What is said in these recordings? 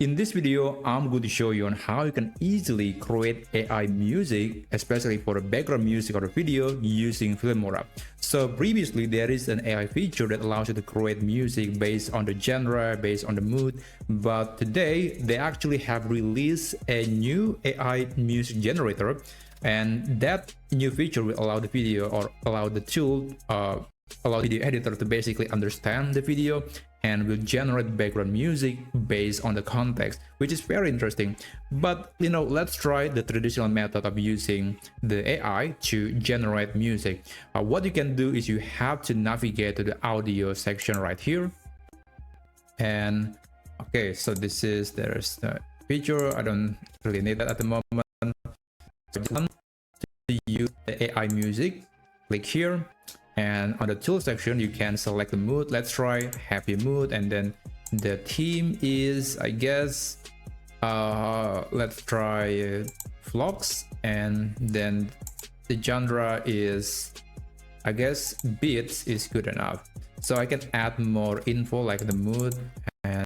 In this video, I'm going to show you on how you can easily create AI music, especially for a background music or a video using Filmora. So previously, there is an AI feature that allows you to create music based on the genre, based on the mood. But today, they actually have released a new AI music generator. And that new feature will allow the video or allow the tool, allow the video editor to basically understand the video and will generate background music based on the context, which is very interesting. But let's try the traditional method of using the AI to generate music. What you can do is you have to navigate to the audio section right here. And okay, so there's the feature. I don't really need that at the moment. So to use the AI music, click here. And on the tool section, you can select the mood. Let's try happy mood. And then the theme is, I guess, let's try vlogs. And then the genre is, I guess, beats is good enough. So I can add more info like the mood. And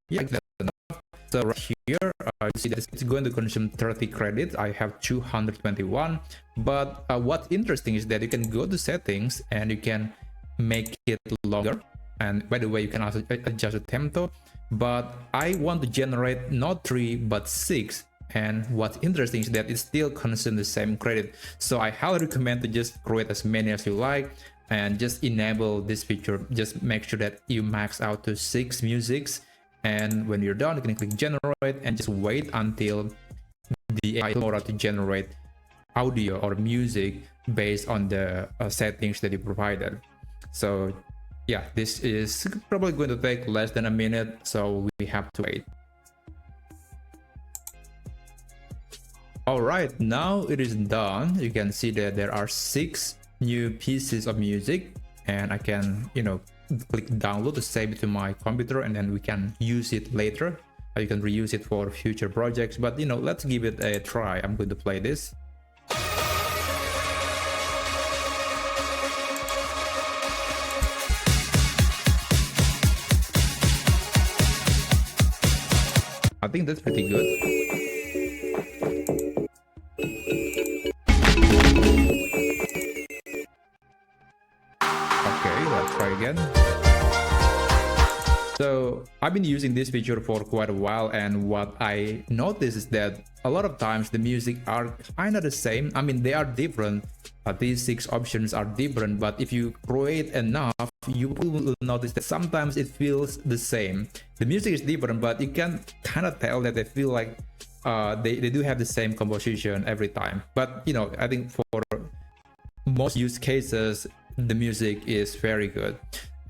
yeah, that's enough. So right here, you see that it's going to consume 30 credits. I have 221. But what's interesting is that you can go to settings and you can make it longer. And by the way, you can also adjust the tempo. But I want to generate not 3 but 6. And what's interesting is that it still consumes the same credit. So I highly recommend to just create as many as you like and just enable this feature. Just make sure that you max out to 6 musics. And when you're done, you can click generate and just wait until the AI Filmora to generate audio or music based on the settings that you provided. So yeah, this is probably going to take less than a minute, so we have to wait. All right, now it is done. You can see that there are 6 new pieces of music, and I can click download to save it to my computer, and then we can use it later. You can reuse it for future projects, but let's give it a try. I'm going to play this. I think that's pretty good. Okay, let's try again. So I've been using this feature for quite a while, and what I noticed is that a lot of times the music are kind of the same. I mean, they are different. These 6 options are different, but if you create enough, you will notice that sometimes it feels the same. The music is different, but you can kind of tell that they feel like they do have the same composition every time. But I think for most use cases, the music is very good.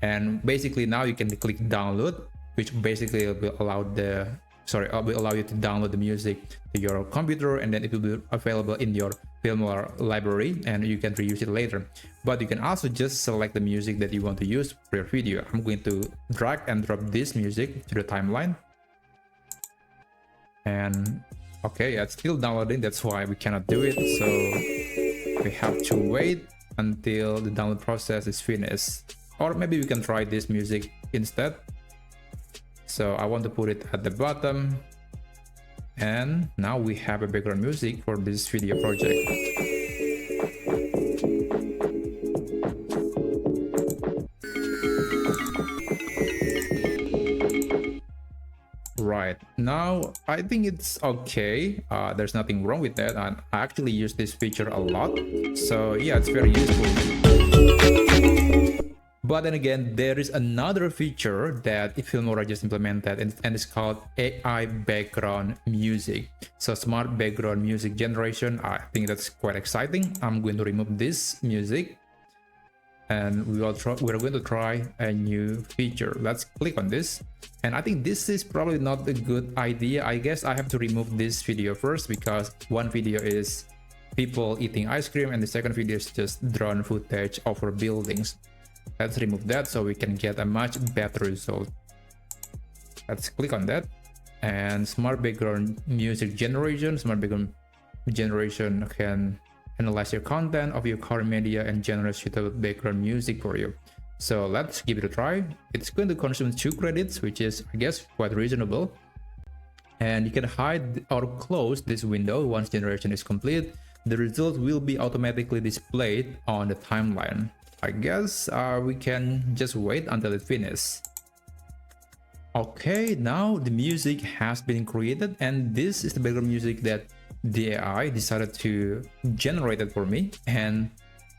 And basically now you can click download, which basically will allow you to download the music to your computer, and then it will be available in your Filmora library and you can reuse it later. But you can also just select the music that you want to use for your video. I'm going to drag and drop this music to the timeline. And okay, it's still downloading, that's why we cannot do it. So we have to wait until the download process is finished. Or maybe we can try this music instead. So I want to put it at the bottom. And now we have a background music for this video project. Right, now I think it's okay. There's nothing wrong with that, and I actually use this feature a lot. So yeah, it's very useful. But then again, there is another feature that Filmora just implemented, and it's called AI background music. So smart background music generation, I think that's quite exciting. I'm going to remove this music, and we're going to try a new feature. Let's click on this. And I think this is probably not a good idea. I guess I have to remove this video first, because one video is people eating ice cream and the second video is just drone footage over buildings. Let's remove that so we can get a much better result. Let's click on that. And smart background music generation. Smart background generation can analyze your content of your current media and generate suitable background music for you. So let's give it a try. It's going to consume 2 credits, which is, I guess, quite reasonable. and you can hide or close this window. Once generation is complete, the result will be automatically displayed on the timeline. I guess we can just wait until it finishes. Okay, now the music has been created, and this is the background music that the AI decided to generate it for me. And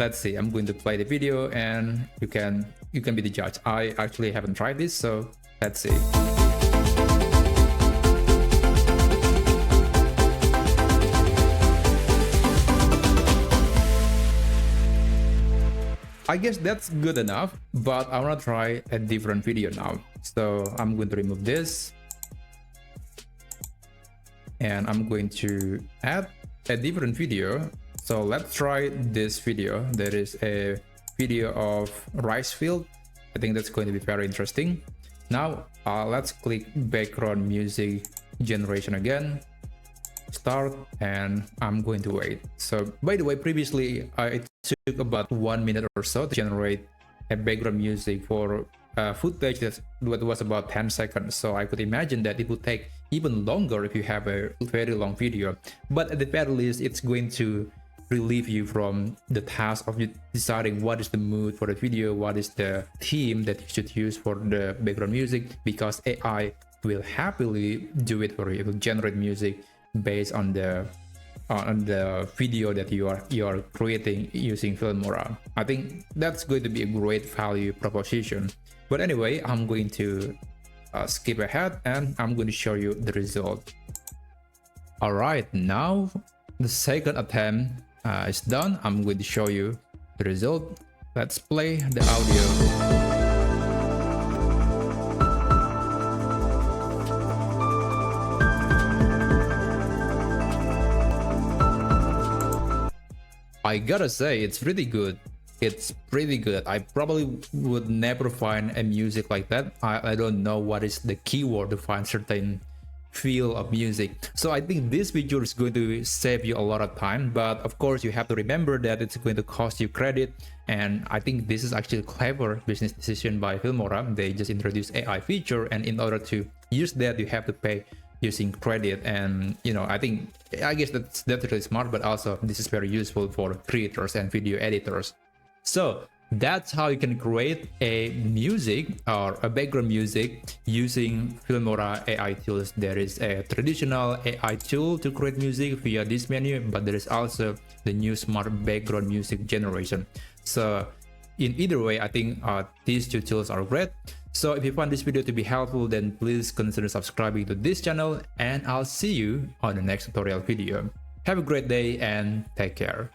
let's see, I'm going to play the video and you can be the judge. I actually haven't tried this, so let's see. I guess that's good enough, but I want to try a different video now. So I'm going to remove this and I'm going to add a different video. So let's try this video. There is a video of rice field. I think that's going to be very interesting. Now let's click background music generation again, start, and I'm going to wait. So by the way, previously it took about 1 minute or so to generate a background music for footage that was about 10 seconds. So I could imagine that it would take even longer if you have a very long video, but at the very least it's going to relieve you from the task of deciding what is the mood for the video, what is the theme that you should use for the background music, because AI will happily do it for you. It will generate music based on the video that you are creating using Filmora. I think that's going to be a great value proposition. But anyway, I'm going to skip ahead and I'm going to show you the result. All right, now the second attempt is done. I'm going to show you the result. Let's play the audio. I gotta say, it's pretty good. It's pretty good. I probably would never find a music like that. I don't know what is the keyword to find certain feel of music. So I think this feature is going to save you a lot of time, but of course you have to remember that it's going to cost you credit. And I think this is actually a clever business decision by Filmora. They just introduced AI feature, and in order to use that you have to pay using credit. And I guess that's really smart, but also this is very useful for creators and video editors. So that's how you can create a music or a background music using Filmora AI tools. There is a traditional AI tool to create music via this menu, but there is also the new smart background music generation. So in either way, I think these two tools are great. So if you found this video to be helpful, then please consider subscribing to this channel, and I'll see you on the next tutorial video. Have a great day and take care.